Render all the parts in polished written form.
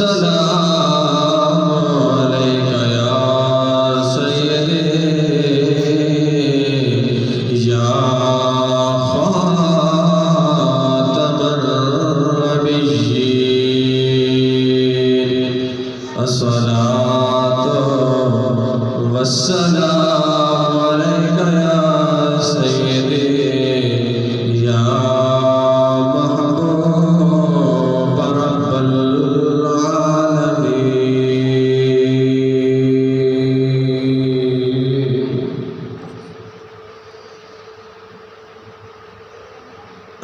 अस्सलामु अलैका या सय्यदी या खातमर नबिय्यीन अस्सलातु वस्सलामु अलैका या सय्यदी या महबूब रब्बल आलमीन।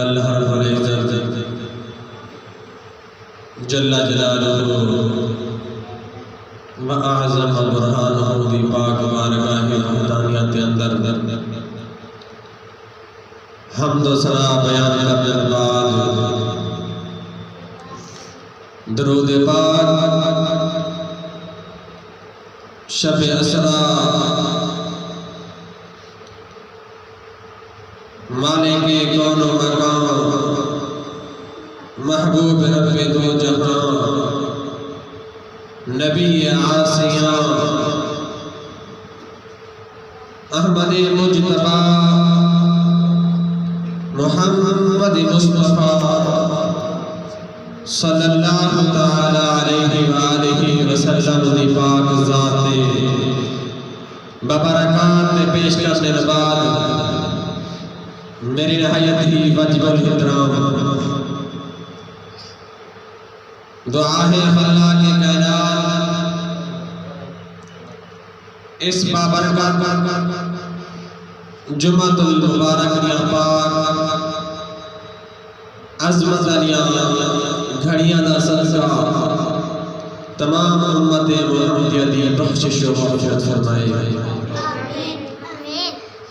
अल्लाह रब्बुल इज्जत जल्ला जलालुहु व आज़म बुरहानुहु दी पाक बारगाह हमदानियत के अंदर हम्द व सना बयान करने के बाद दरूद पाक शब असरा मालिक कौन मकाम महबूब रब्बे दो जहां नबी आसिया अहमद मुजतबा मुहम्मद मुस्तफा सल्लल्लाहु तआला अलैहि व आलिहि वसल्लम दी पाक ज़ाते बबरकात में पेश करने के बाद मेरी नहायत ही वाजिबुल इहतराम दुआ है अल्लाह के कायनात इस बाबरकत जुमातुल मुबारक दिया पाक अज़मत वालियां घड़ियां दा सदका तमाम उम्मत मुहम्मदिया दी बख्शिश व मग़फ़िरत फरमाए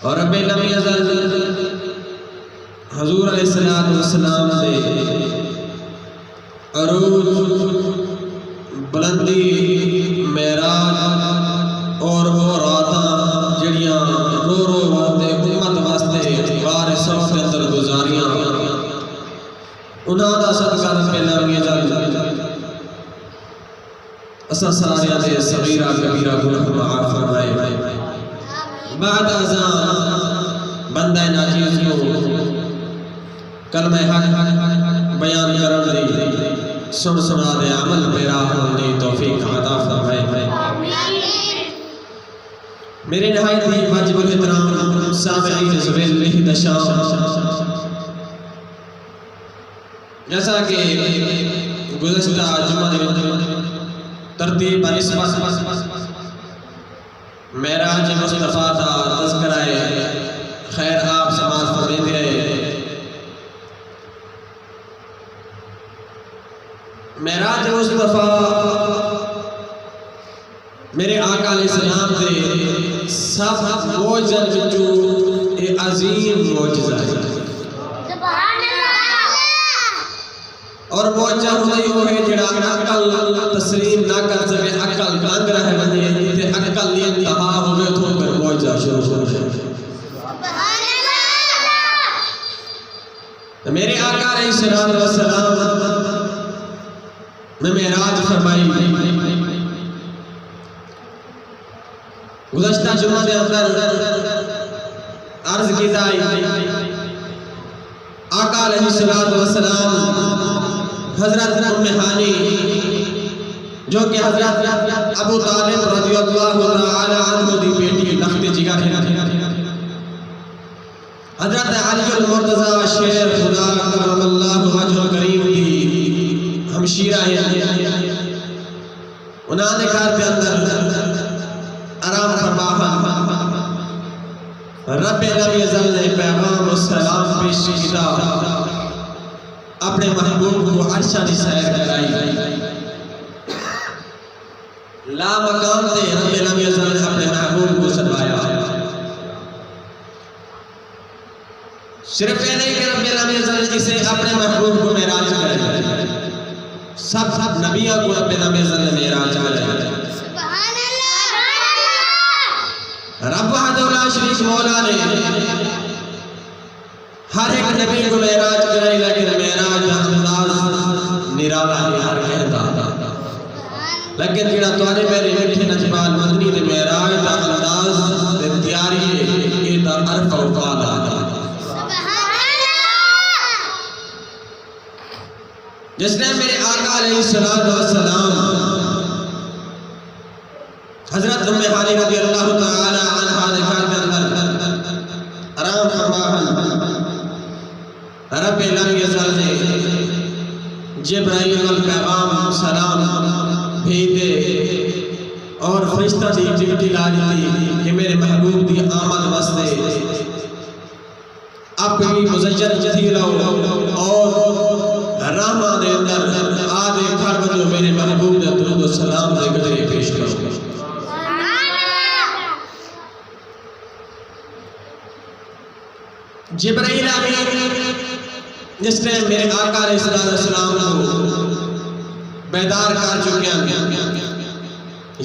और रब्बे लम यज़ल हुज़ूर अलैहिस्सलातु वस्सलाम से अरूज बुलंदी मेराज और वो रातां जड़ियां रो रो वास्ते उम्मत वास्ते वारिसों के अंदर गुजारियां उन्हां दा सदका रब्बे लम यज़ल असां सारियां दे सगीरा कबीरा गुनाह माफ फरमाए। बाद अज़ान बंदा नाचीज़ को कलमे हक बयान करन दी सुन सुना दे अमल पेरा होने की तौफीक अता फरमाए। मेरे नहायत ही वाजिबुल इहतराम सामईन ज़ुबैल दशाम जैसा कि गुज़श्ता जुमा में तरतीब बनिस्बत मेराज मुस्तफ़ा दा तज़किरा खैर आप समाज फरमाते रहे। मेराज मुस्तफ़ा मेरे आका अलैहिस्सलाम दे सब मौजज़ां विचों एक अजीम मौजज़ा है और मौजज़ा हुंदी वो है जिहड़ा अकल तस्लीम ना कर सके अकल दंग रह वञे ते अकल दी इंतहा होवे तो फिर मौजज़ा शुरू हो जाए। तो मेरे आका अलैहिस्सलाम ने मेराज फरमाई गुज़श्ता जुमा के अंदर अर्ज कीता आका अलैहिस्सलाम हज़रत उम्मे हानी जो कि हज़रत अबू तालिब रज़ियल्लाहु तआला अन्हु दी बेटी लख्त जिगर है हज़रत अलीउल मुर्तज़ा शेर खुदा करमल्लाहु वजहुल करीम दी हमशीरा है उन्होंने घर के अंदर आराम फरमा रब्बे लम यज़ल ने पैगाम और सलाम पेश किया अपने महबूब को अर्शा दी सैर कराई ला मकाम से रब्बे लम यज़ल ने अपने महबूब को सलवाया। सिर्फ ये नहीं कि रब्बे लम यज़ल इसे अपने महबूब को मेराज कराया सब नबियों को रब्बे लम यज़ल ने मेराज कराया। रब वहदहुल्ला शरीक मौला ने हर एक नबी को मेराज कराई लेकिन मेराज अंदाज निराला है हर कहता जिसने मेरे आका अलैहिस्सलातु वस्सलाम हजरत उम्मे हानी रज़ी अल्लाह तआला अन्हा के घर के अंदर आराम फरमाहन रब लम यज़ल ने जिब्राइल अल पैगाम सलाम भेज दे और फरिश्ता दी ड्यूटी ला दी कि मेरे महबूब दी आमद वास्ते अपनी मुज़य्यन थी लो और रामा दे अंदर आदे घर वजो मेरे महबूब दे दुरूद और सलाम दे गजरे पेश करो। जिब्राइल अमीन जिसने मेरे आका अलैहिस्सलाम को बेदार कर चुके हैं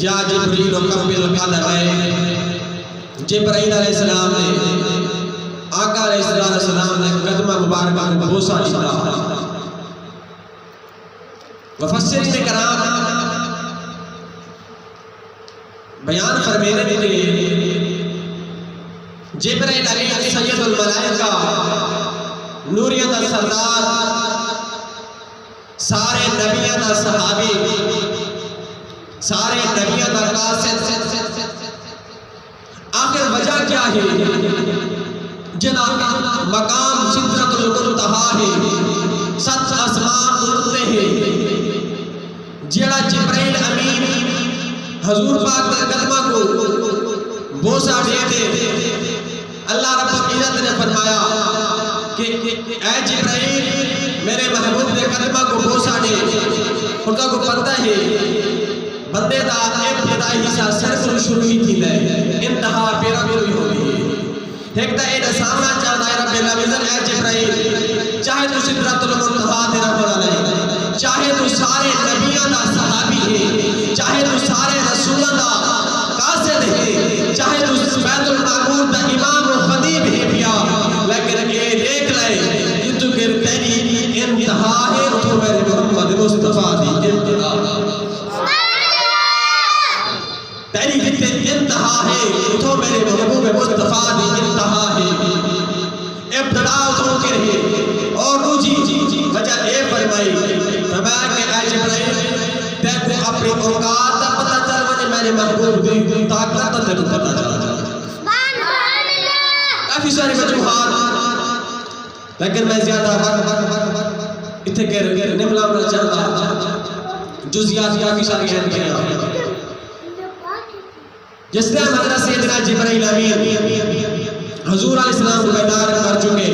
या जिब्रील कब्बिल कदम है जिब्राइल अलैहिस्सलाम ने आका अलैहिस्सलाम ने कदम मुबारक को बोसा दिया। मुफस्सिरीन कराम बयान फरमाने के जिब्राइल अमीन सैयदुल मलाइका नूरियत सरदार सारे नबियों का सहाबी सारे नबियों का कासिद आखिर वजह क्या है जिना मकाम सिदरतुल मुंतहा है सत आसमान उड़ते हैं जेड़ा जिब्राइल अमीन हजूर पाक के कदमा को बोसा दे दे अल्लाह रब्बुल इज्जत ने फरमाया कि ऐ जिब्राइल मेरे महबूब के कदमा को बोसा दे। खुदा को पता है बंदे दा इब्तिदाई हिस्सा सिर्फ शुरू ही थी है इंतहा पेरा कोई होगी एक ता ए सामना चाहता है रब्बे लमिज़न ऐ जिब्राइल चाहे तू सिदरतुल मुंतहा तेरा बड़ा नहीं चाहे तू सारे नबियों दा सहाबी है चाहे तू सारे रसूलों दा कासिद है चाहे तू बैतुल मामूर दा इमाम और खतीब है पिया लेकिन ये देख ले कि तू गिर तेरी इंतहा है तो मेरे मोहम्मद मुस्तफा दी इंतहा तेरी जितने इंतहा है तो मेरे महबूब मुस्तफा दी इंतहा है इब्तिदा तो कर है और दूसरी वजह ए फरमाई फरमाया कि ऐ जिब्राइल तेरे अपनी औकात का पता चल वने मेरे महबूब दी ताकत का तेरे पता चल सुभान अल्लाह काफी सारी वजूहात लेकिन मैं ज्यादा वक्त इथे कर निमला में चाहता जुज़ियात काफी सारी हैं जिसने हमारा सैयदना जिब्राइल अमीन हुजूर अलैहिस्सलाम को बेदार कर चुके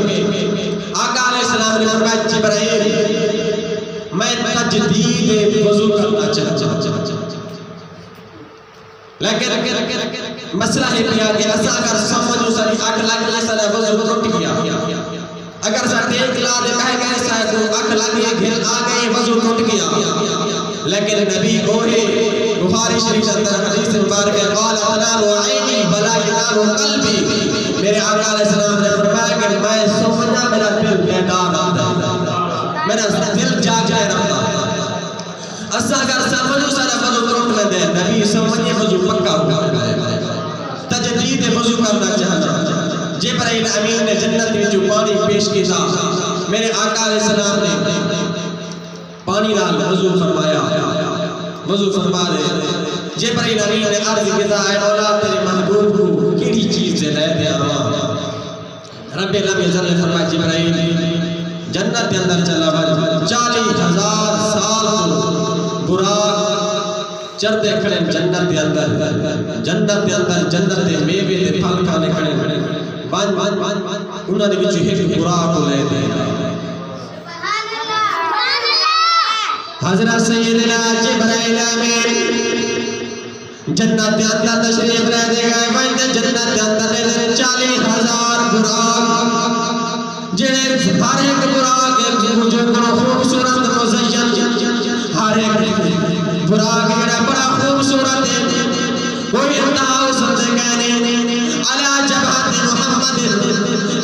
आका अलैहिस्सलाम ने फरमाया जिब्राइल मैं तजदीद वज़ू करना चाहता लेकिन मसला है कि असा अगर समझो सारी 8 लाख सारा वज़ू टूट गया अगर सा टेक ला दे कहे सा तो 8 लाख ये घेर आ गए वज़ू टूट गया लेकिन नबी को है बुखारी शरीफ के अंदर हदीस मुबारक है क़ाल अनाम ऐनी बला यनाम क़ल्बी मेरे आका अलैहिस्सलाम ने फरमाया कि मैं सोना मेरा दिल बेदार रहता मेरा दिल जाग रहता असा अगर समझो सारा वज़ू टूट में दे नबी समझे वज़ू पक्का हुआ तजदीद वज़ू करना चाहता जिब्राइल अमीन ने जन्नत में जो पानी पेश किया मेरे आका अलैहिस्सलाम ने पानी नाल वज़ू फरमाया वज़ू फरमा दे जिब्राइल अमीन ने अर्ज़ किया है मौला तेरे महबूब को केड़ी चीज से ले दे रब ने फरमाया जिब्राइल जन्नत के अंदर चला 40,000 साल बुराक चरते खड़े जन्नत के अंदर जन्नत के मेवे ते फल खाने खड़े उन्हां दे विच एक बुराक को ले दे हज़रत सैयदना जिब्राइल अमीन जन्नत के अंदर तशरीफ ले गए बंदे जन्नत के अंदर 40,000 बुराक जेड़े हर एक बुराक जो खूबसूरत मुज़य्यन हर एक बुराक जेड़ा बड़ा खूबसूरत है कोई इंतहा समझे कहने अला जबात मोहम्मद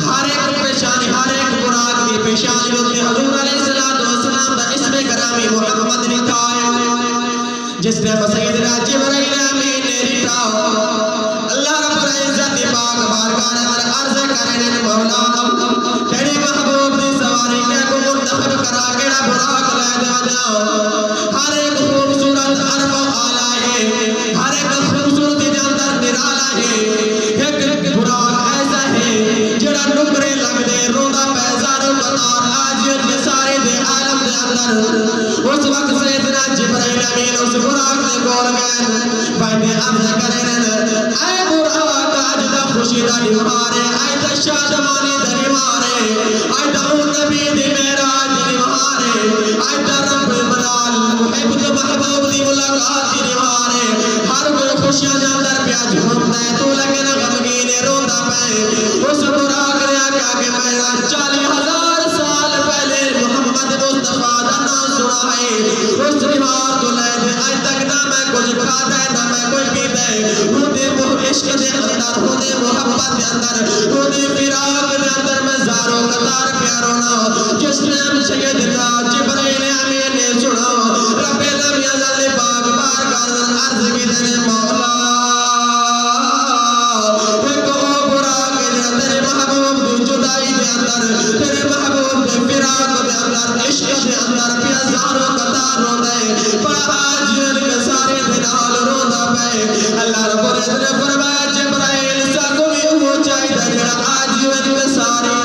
हर एक पेशानी हर एक बुराक की पेशानी होती हुजूर अलैहिस्सलातु वस्सलाम दा इसमें करामी मोहम्मद लिखा है जिसने सैयदना जिब्राइल अमीन ने लिखा अल्लाह रब्बुल इज्जत पाक बारगाह में अर्ज़ करने मौला तेरे महबूब दी सवारी के को मुंतखब करा केड़ा बुराक ले दे हर एक खूबसूरत अरब आला है, हर एक खूबसूरती के अंदर निराला है। एक बुराक ऐसा है जड़ा नुकरे लगदे रोंदा पैजारो कतार आज के सारे दे आलम दे अंदर। उस वक्त सैयदना जिब्राइल अमीन उस बुराक ने बोल गए बंदे अर्ज करे ऐ बुराक आज दा खुशी दा निवारे ऐ दा शादमानी दा निवारे ऐ दा नबी दी मेराज दी निवारे ऐ दा रब मनाल मुहिब दी महबूब दी मुलाकात दी निवारे। हर कोई खुशियां दे अंदर प्या झूमदा है तू लेकिन गमगीन रोंदा पे। उस बुराक ने आख्या कि मैं 40,000 साल पहले मोहम्मद मुस्तफा दा नाम सुना है। उस दीवार तो ले दे आज तक ना मैं कुछ खाता है ना मैं कोई पीता है। होदे इश्क दे अंदर होदे मोहब्बत दे अंदर होदे फिराक दे अंदर मैं ज़ारो कतार प्यारो ना। जिस टाइम सैयदना जिब्राइल अमीन ने सुना रब्बे लम यज़ल पाक बार कर अर्ज की तेरे मौला एक ओ बुराक तेरे महबूब दी जुदाई दे अंदर तेरे महबूब दे फिराक दे अंदर इश्क दे अंदर पिया ज़ारो कतार रोंदा है पर आज के सारे दे नाल रोंदा पे। अल्लाह रब्बुल इज्जत ने फरमाया जिब्राइल साको भी वो चाहिदा जेड़ा आज के सारे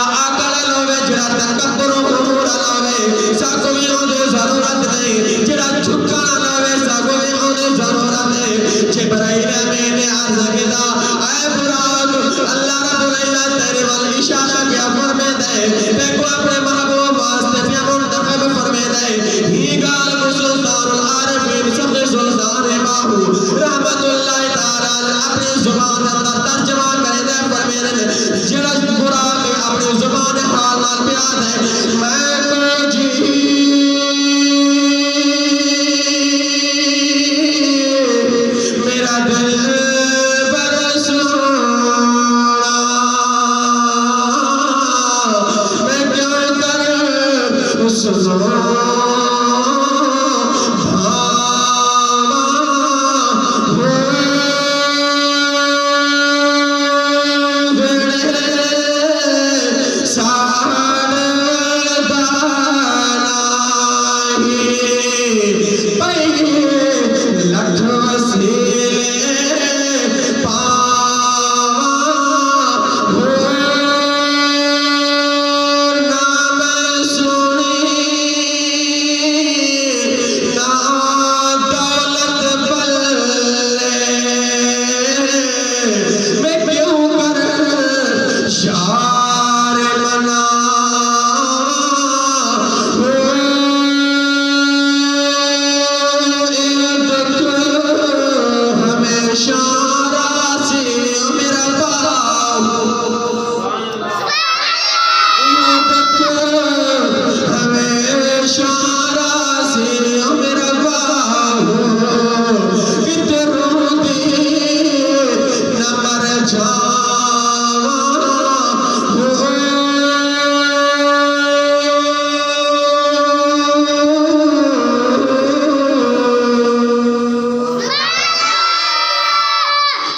आकल लोवे जेड़ा तकब्बुर गुरूर लोवे साको भी ओदी जरूरत नहीं जेड़ा झुकना लोवे साको भी ओदी जरूरत है। जिब्राइल अमीन ने अर्ज किया ऐ बुराक अल्लाह रब्बुल इज्जत तेरे वल इशारा किया फरमे दे देखो अपने महबूब वास्ते पिया मुंतखब फरमे दे ही गाल को सुल्तानुल आरिफीन सब सुल्तान बाहू रहमतुल्लाह ताला अपनी जुबान अंदर तर्जुमा करे दे फरमे दे जेड़ा बुराक अपनी जुबान हाल नाल प्यार है मैं को जी मेरा दिल बरसोना मैं क्या करूं सुनो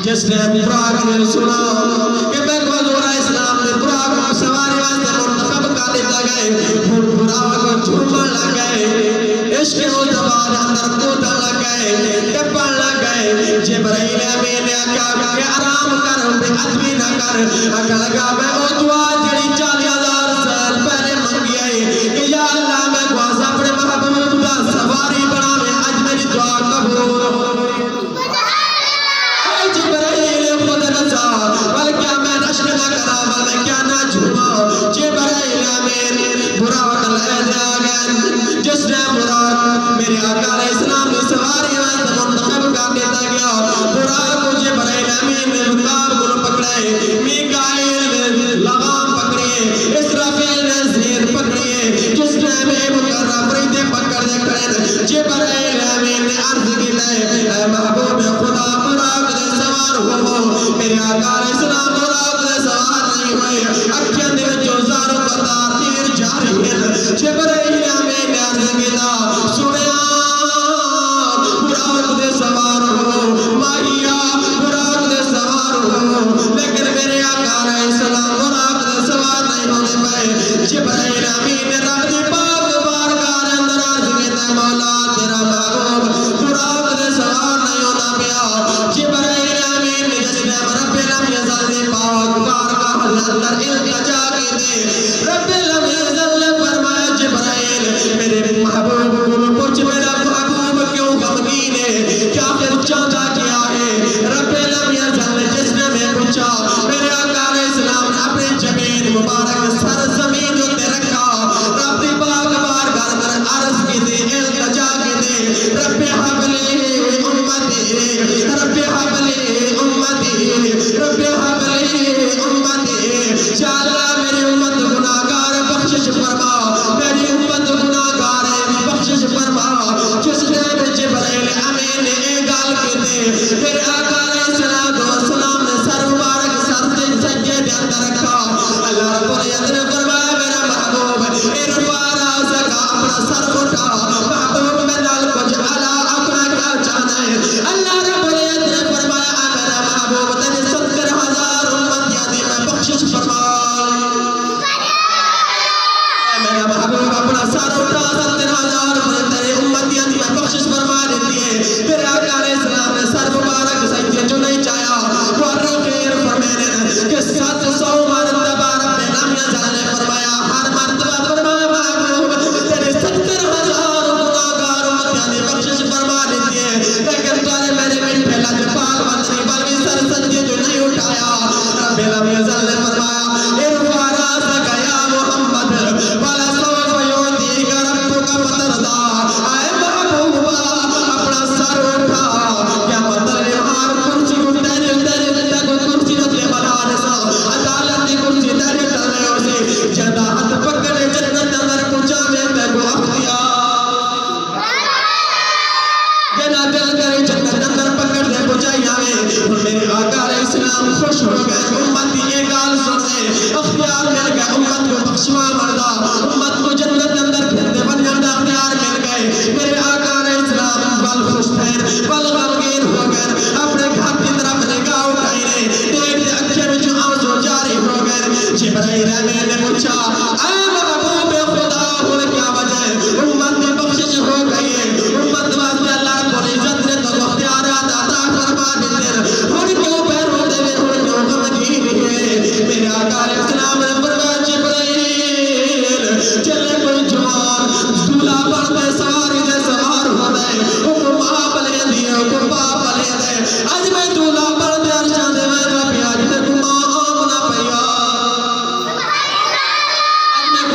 जिसने बुराक ने सुना कि मैं को जोरा इस्लाम ने बुराक को सवारी वास्ते मुंतखब कर दिया गए बुराक को झूमन लग गए इश्क को जबान अंदर कूदन लग गए टपन लग गए। जिब्राइल अमीन ने आख्या कि आराम कर बेअदबी ना कर आख्या लगा मैं ओ दुआ जड़ी 40,000 साल पहले मंगी है कि या अल्लाह मैं को अपने महबूब दा सवारी बनावे आज मेरी दुआ कबूल बल क्या मैं नश्क ना करा बल मैं क्या ना झूमा। जिब्राइल अमीन बुराक ले जा गए जिसने बुराक मेरे आका अलैहिस्सलाम की सवारी वास्ते मुंतखब कर दिया गया। बुराक को जिब्राइल अमीन ने रुकाब को पकड़े मीकाईल ने लगाम पकड़िए इसराफील ने ज़ेर पकड़िए जिस टाइम ए मुकर्रम फरिश्ते पकड़ दे खड़े जिब्राइल अमीन ने अर्ज की ऐ महबूब खुदा बुराक दे सवार हो मेरे आका अलैहिस्सलाम बुराक दे सवार नहीं हुए अखियां दे विचों ज़ारो कतार तीर जारी है। जिब्राइल अमीन ने अर्ज किया सुनिया बुराक दे सवार हो माहिया बुराक दे सवार हो लेकिन मेरे आका अलैहिस्सलाम बुराक दे सवार नहीं होने पाए। जिब्राइल अमीन ने इल्तिजा की दे। रब्बिल इज़्ज़त ने फरमाया जिब्राइल मेरे महबूब को पूछ मेरा महबूब क्यों गमगीन है, क्या कुछ चाहता क्या है। रब्बिल इज़्ज़त ने जिसने मैं पूछा मेरे आका अलैहिस्सलाम ने अपने जमीन मुबारक सर ज़मीन पे रखा। रब्बी पाक बार बार अर्ज़ की दे इल्तिजा की दे रब्बी हबली उम्मती रब्बी हबली उम्मती रब्बी हबली उम्मती। या अल्लाह मेरी उम्मत गुनाहगार है बख्शिश फरमा, मेरी उम्मत गुनाहगार है बख्शिश फरमा। जिस टाइम जिब्राइल अमीन ने ये गाल की दे मेरे आका अलैहिस्सलाम ने सर मुबारक सर से सज्जे के अंदर रखा। अल्लाह रब्बुल इज़्ज़त ने फरमाया मेरा महबूब इरफा राज़क अपना सर उठा। महबूब में नाल कुछ अला अपना क्या चाहना है। अल्लाह रब्बुल इज़्ज़त ने फरमाया मेरा महबूब तेरे 70,000 उम्मतियां दी मैं बख्शिश फरमा। मेरा महबूब अपना सर उठा 70,000 तेरे उम्मतियां दी मैं बख्शिश फरमा देती है। मेरे आका अलैहिस्सलाम ने सर मुबारक सज्जे जो नहीं चाहा वो खैर फरमाने कि 700 मरतबा रब्बे नामिया जाने फरमाया हर मरतबा फरमाया महबूब तेरे 70,000 गुनाहगार उम्मतियां दी बख्शिश फरमा देती है। लेकिन तूने मेरे मीठे लजपाल वतनी बल्कि सर सज्जे जो नहीं उठाया। रब्बे नामिया जाने फरमाया इरफा राज़क या मुहम्मद वाला सौफ युतीका रब्बुका फतरदा। आए महबूबा अपना सर उठा क्या मतलब हार कुर्सी को तेरे तेरे तक कुर्सी रखने वाला सा अदालत की कुर्सी तेरे तले उसे जदा हाथ पकड़े जन्नत अंदर पहुंचा में तेको अख्तियार जना दिल करे जन्नत अंदर पकड़ दे पहुंचाई आवे। मेरे आका अलैहिस्सलाम खुश हो गए उम्मती ये गाल सुन ले अख्तियार मिल गया उम्मत को बख्शवा मर्दा उम्मत को जन्नत अंदर फिरते बन जाता अख्तियार मिल गए। मेरे आका अलैहिस्सलाम बल खुश थे बल गमगीन हो गए अपने घर की तरफ निगाह उठाई रे देखते अखियों में जो आंसू जारी हो गए। जिब्राइल अमीन ने पूछा ऐ महबूब खुदा हुन क्या वजह उम्मत की बख्शिश हो गई है। उम्मत वास्ते अल्लाह रब्बुल इज़्ज़त ने तो इख्तियारात अता फरमा दिए हुन क्यों पैरों दे में हुन क्यों गमगीन है। मेरे आका अलैहिस्सलाम ने फरमाया जिब्राइल चले कोई जवान दूल्हा बनते सवारी दे सवार हो गए हुक्म आप ले दिए हुक्म बाप ले दे आज मैं दूल्हा बनते अर्शा दे मैं प्यार ते गुमा आमना पिया आज मैं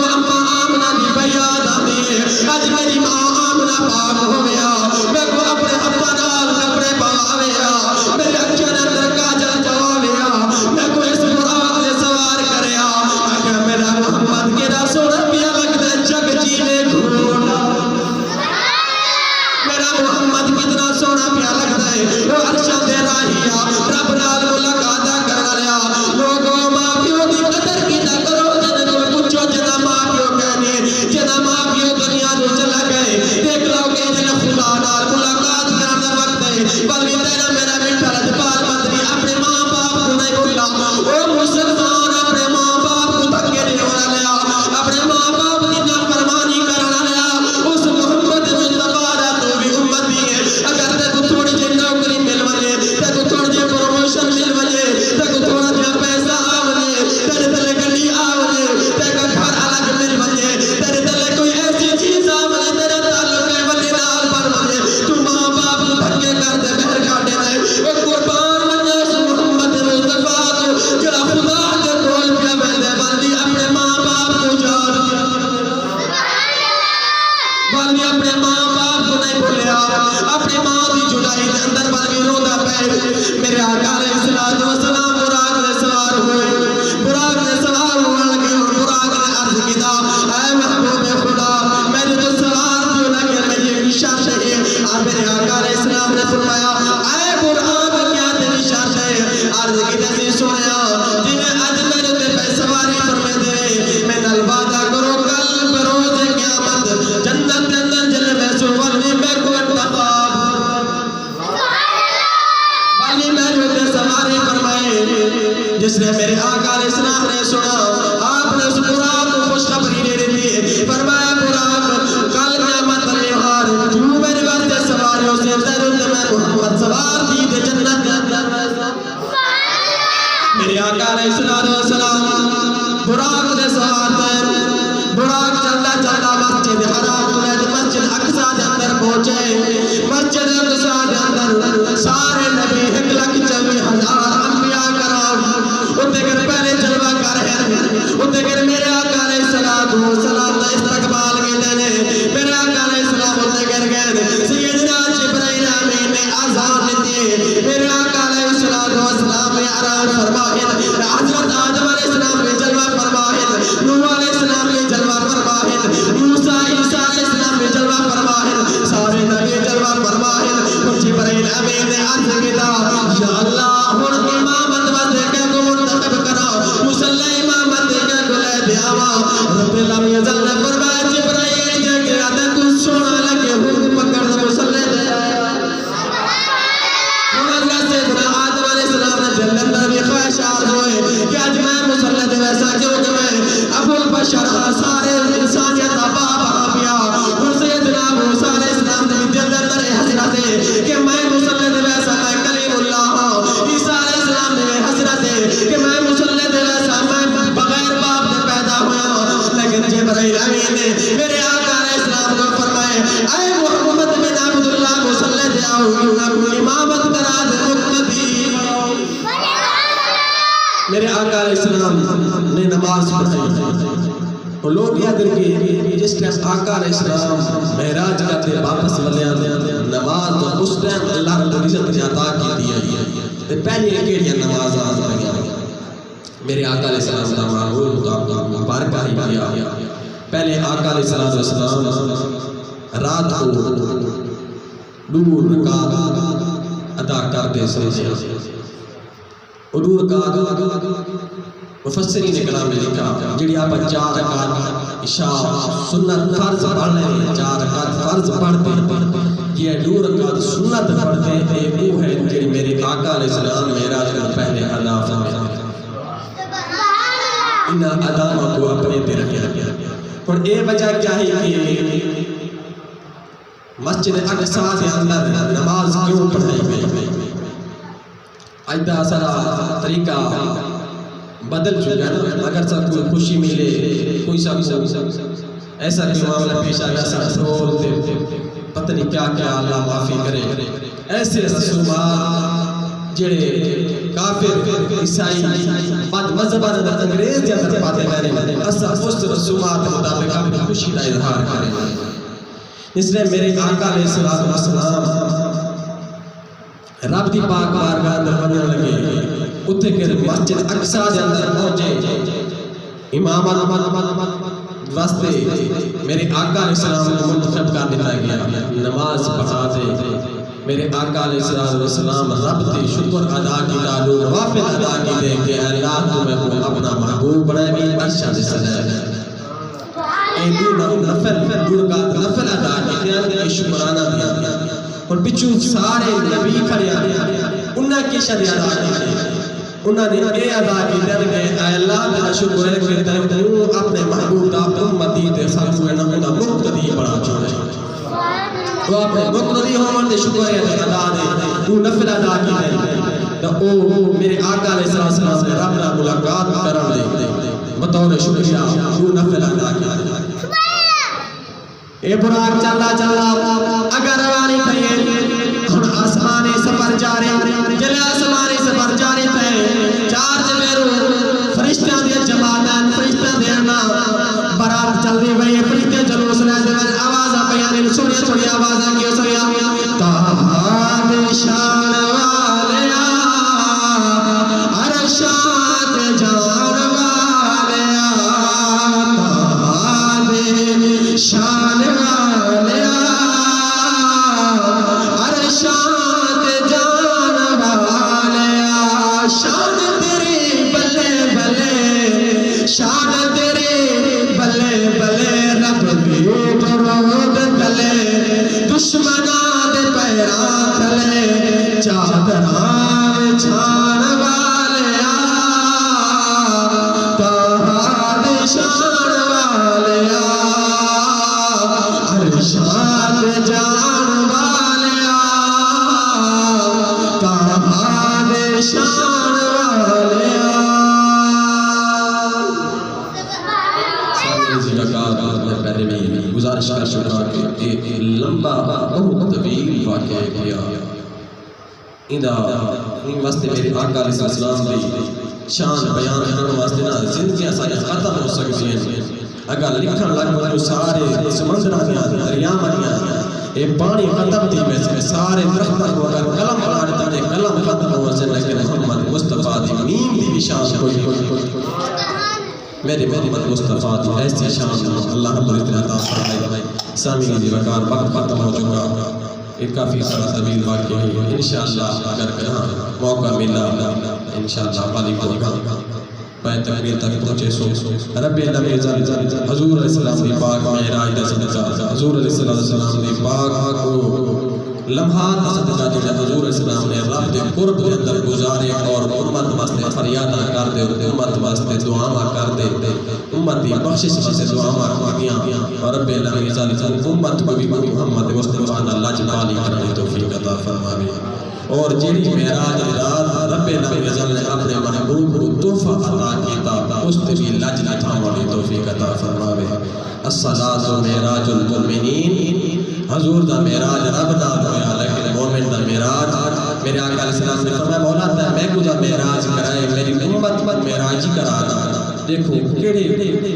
हराम तो ले मस्जिद अक्सा दे अंदर पहुंचे मस्जिद अक्सा दे अंदर सारे नबी 1,24,000 अंबिया कराम उते कर पहले जलवा कर है उते कर मेरे आका अलैहिस्सलातु वस्सलाम दा इस्तकबाल कीते ने मेरे आका अलैहिस्सलाम उते कर गए सैयदना जिब्राइल अमीन ने आजान दी मेरे आका अलैहिस्सलातु वस्सलाम ने आराम फरमाए हजरत आदम अलैहिस्सलाम ने जलवा फरमाए नूह अलैहिस्सलाम ने जलवा फरमाए मूसा ईसा अलैहिस्सलाम ने जलवा फरमाए सारे नबी जलवा फरमाए और जिब्राइल अमीन ने अर्ज किया या अल्लाह हुन इमामत वास्ते के को मुंतखब करा मुसल्ला इमामत के को ले देवा रब लम यजल ने फरमाया जिब्राइल जे के आदत तू सोना लगे हुक पकड़ दे मुसल्ले दे हजरत सैयदना आदम अलैहिस्सलाम ने जन्नत में भी ख्वाहिशात हुए कि आज मैं मुसल्ले दे वैसा क्यों कि मैं अबुल बशर सारे इंसानियत का बाप पिया और सैयदना मूसा अलैहिस्सलाम ने दिल के अंदर हसरत है कि मैं मुसल्ले दे वैसा मैं कलीमुल्लाह ईसा अलैहिस्सलाम ने हसरत है कि मैं मुसल्ले दे वैसा मैं बगैर बाप के पैदा हुआ लेकिन जिब्राइल अमीन ने मेरे आका अलैहिस्सलाम को फरमाए ऐ मोहम्मद बिन अब्दुल्लाह मुसल्ले दे आओ इन्नकुम इमामत करा दे मुक्तदी मेरे आका अलैहिस्सलाम ने नमाज पढ़ाई और लोग याद रखिए जिस टाइम आका अलैहिस्सलाम मेराज करते वापस वले नमाज तो उस टाइम अल्लाह रब्बुल इज्जत ने अता की दी है ते पहली केड़ियां नमाज आ गई मेरे आका अलैहिस्सलाम दा मामूल मुबारक ही किया पहले आका अलैहिस्सलाम रात को दूर रकात अदा करते थे उदूर का मुफस्सिरीन ने कलाम में लिखा जिहड़ी आप 4 रकात इशा सुन्नत फर्ज पढ़ ले 4 रकात फर्ज पढ़ते ये 2 रकात सुन्नत पढ़ते ये वो है जिहड़ी मेरे आका अलैहिस्सलाम मेराज को पहले अदा फरमाया इन अदाओं को अपने पे रखा और ये वजह क्या है कि मस्जिद अक्सा के अंदर नमाज क्यों पढ़ाई गई अदा सारा तरीका बदल चुका है अगर सब कोई खुशी मिले कोई सब ऐसा भी मामला पेश आ गया पता नहीं क्या क्या अल्लाह माफी करे ऐसे रसूमात जेड़े काफिर ईसाई बद मजहब अंग्रेज जब पाते रहे असा उस रसूमात मुताबिक अपनी खुशी का इजहार करें इसलिए मेरे आका अलैहिस्सलाम रब दी पाक बारगाह अंदर बनने लगे उथे के मस्जिद अक्सा दे अंदर पहुंचे इमामत वास्ते मेरे आका अलैहिस्सलाम को मुंतखब कर दिया गया नमाज पढ़ा दे मेरे आका अलैहिस्सलाम रब दी शुक्र अदा किया नवाफिल अदा की दे कि अल्लाह तुम्हें को अपना महबूब बनाए अर्शा दे सलाम ए नफल अदा किया शुक्राना दिया और पिछू सारे नबी खड़े उन्हें की शरीयत अदा की उन्होंने ये अदा किया कि अल्लाह तेरा शुक्र है कि तू अपने महबूब दा उम्मती ते सब को ना मुक्तदी बना छोड़े तो अपने मुक्तदी होने दे शुक्र है अदा दे तू नफल अदा की तो ओ मेरे आका अलैहिस्सलाम ने रब नाल मुलाकात करन दे बतौर शुक्रिया तू नफल अदा किया ए बुराक चला चला अगर रवानी थे हुन आसमानी सफर जा रहे चले आसमानी सफर जा रहे थे 4 जमेरू फरिश्तियां दी जमात फरिश्तियां दे ना बारात चलदी वई फरिश्ते जुलूस ले दे आवाज बयान सुनिया सुनिया आवाज क्यों सुनिया ताहाद शान वालिया अरशात जान वालिया ताहाद शान वालिया अरशात जान वालिया शान तेरी बल्ले बल्ले शान तेरी बल्ले बल्ले रब दी दरोद तले दुश्मना दे पैरा तले चादरां छान वालिया ताहाद शान वालिया अरशात जान वालिया ताहाद शान वालिया ज़िक्र मैं पहले भी गुजारिश कर चुका कि एक लंबा बहुत तवील वाक़या किया इंदा इन वास्ते मेरे आका अलैहिस्सलाम दी शान बयान करने वास्ते ना जिंदगियां सारी खत्म हो सकती हैं अगर लिखण लग पओ सारे समंदरां दियां दरियावां दियां ये पानी खत्म थी वैसे सारे दरख्तां को अगर कलम बनाने तने कलम खत्म हो वैसे लेकिन मोहम्मद मुस्तफा दी मीम दी शान कोई मेरे मोहम्मद मुस्तफा दी ऐसी शान अल्लाह रब्बुल इज्जत अता फरमाए सामीन दी वकार वक्त खत्म हो चुका एक काफ़ी सारा तवील वाक़या है इंशाअल्लाह अगर मौका मिला इंशाअल्लाह वाली को पैर तकरीर तक पहुँचे सो रब्बे अलैज़ हज़ूर अलैहिस्सलाम दी पाक मेराज दा सदका हज़ूर अलैहिस्सलाम दी पाक को लम्हात दा सदका जिहड़ा हज़ूर अलैहिस्सलाम ने रब दे कुर्ब दे अंदर गुजारे और उम्मत वास्ते फरियादां करदे उम्मत वास्ते दुआवां करदे उम्मत दी बख्शिश वास्ते दुआवां मांगियां और रब्बे अलैज़ उम्मत को भी मोहम्मद मुस्तफा दा लजपाली करने की तौफीक अता फरमावे और जेड़ी मेराज रात रब्बे अलैज़ ने अपने महबूब को तोहफा अता कीता उस ते भी लज लठाने की तौफीक अता फरमावे अस्सलातु मेराजुल मुमिनीन हजूर दा मेराज रब दा होया लेकिन मोमिन दा मेराज मेरे आका अलैहिस्सलाम ने फरमाया मौला दा मैं गुजा मेराज कराए मेरी उम्मत पर मेराज ही करा दा देखो केड़े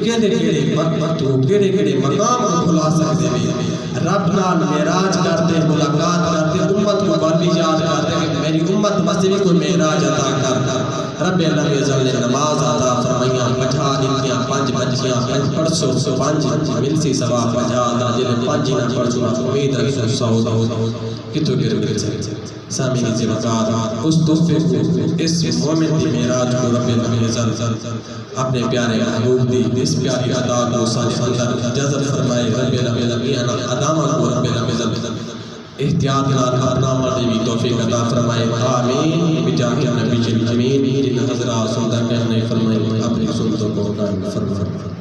केड़े केड़े वक्त केड़े केड़े मकाम को खुला सकते हैं रब नाल मेराज करते मुलाकात करते उम्मत को बारी याद करते कि मेरी उम्मत मस्जिद में कोई मेराज अता करता रब अलैज़ ने नमाज अता फरमाइयां 50 दितियां 5 बजियां 5 परसों 5 मिलसी सवा 50 दा जिले 5 ना परसों उम्मीद रखो 100 कितो गिर मिल जाए सामीन दी वकार उस तोहफे को इस मोमिन दी मेराज को रब अलैज़ अपने प्यारे महबूब दी इस प्यारी अदा को सारे अंदर जज़ब फरमाए रब अलैज़ अदामा को रब अलैज़ एहतियात नाल अपना मर्दी भी तौफीक अता फरमाए आमीन बिजाह नबी अमीन जिन हज़रात सुनता कहने फरमाए अपनी सुन्नतों को कायम फरमाए।